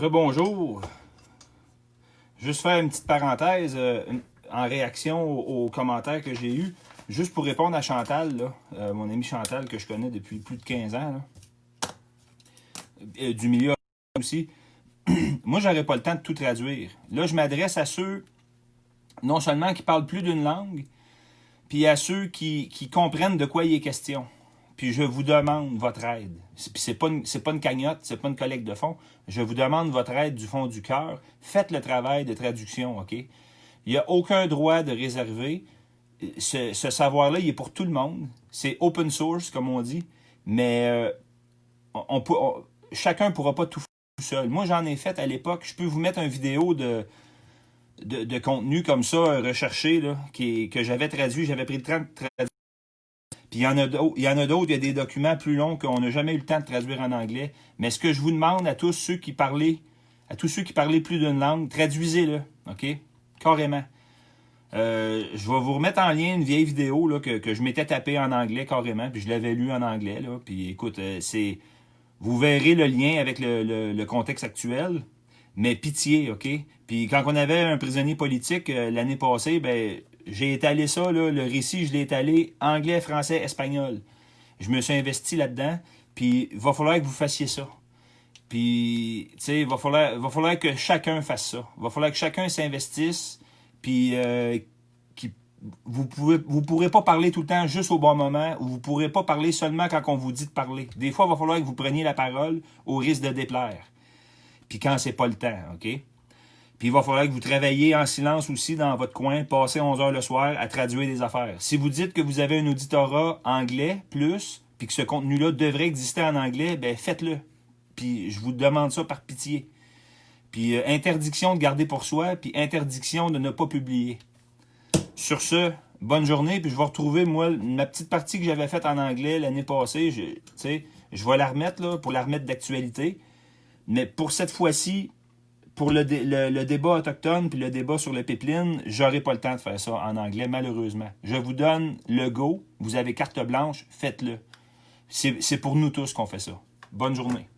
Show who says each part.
Speaker 1: Rebonjour. Juste faire une petite parenthèse en réaction aux commentaires que j'ai eus. Juste pour répondre à Chantal, là, mon amie Chantal que je connais depuis plus de 15 ans, là, du milieu aussi. Moi, j'aurais pas le temps de tout traduire. Là, je m'adresse à ceux, non seulement qui parlent plus d'une langue, puis à ceux qui comprennent de quoi il est question. Puis je vous demande votre aide. Puis c'est pas une cagnotte, c'est pas une collecte de fonds. Je vous demande votre aide du fond du cœur. Faites le travail de traduction, OK? Il n'y a aucun droit de réserver. Ce savoir-là, il est pour tout le monde. C'est open source, comme on dit. Mais chacun ne pourra pas tout faire tout seul. Moi, j'en ai fait à l'époque. Je peux vous mettre une vidéo de contenu comme ça, recherché, là, que j'avais traduit. J'avais pris le temps de traduire. Puis il y en a d'autres, il y a des documents plus longs qu'on n'a jamais eu le temps de traduire en anglais. Mais ce que je vous demande à tous ceux qui parlaient plus d'une langue, traduisez-le, OK? Carrément. Je vais vous remettre en lien une vieille vidéo là, que je m'étais tapé en anglais carrément, puis je l'avais lu en anglais. Là, puis écoute, vous verrez le lien avec le contexte actuel, mais pitié, OK? Puis quand on avait un prisonnier politique l'année passée, ben j'ai étalé ça, là, le récit, je l'ai étalé anglais, français, espagnol. Je me suis investi là-dedans, puis il va falloir que vous fassiez ça. Puis, tu sais, il va falloir que chacun fasse ça. Il va falloir que chacun s'investisse, puis vous pourrez pas parler tout le temps juste au bon moment, ou vous pourrez pas parler seulement quand on vous dit de parler. Des fois, il va falloir que vous preniez la parole au risque de déplaire. Puis quand c'est pas le temps, OK? Puis il va falloir que vous travailliez en silence aussi dans votre coin, passez 11 heures le soir à traduire des affaires. Si vous dites que vous avez un auditorat anglais plus, puis que ce contenu-là devrait exister en anglais, ben faites-le. Puis je vous demande ça par pitié. Puis interdiction de garder pour soi, puis interdiction de ne pas publier. Sur ce, bonne journée, puis je vais retrouver, moi, ma petite partie que j'avais faite en anglais l'année passée. Je vais la remettre, là, pour la remettre d'actualité. Mais pour cette fois-ci, pour le débat autochtone puis le débat sur le pipeline, j'aurai pas le temps de faire ça en anglais, malheureusement. Je vous donne le go, vous avez carte blanche, faites-le. C'est pour nous tous qu'on fait ça. Bonne journée.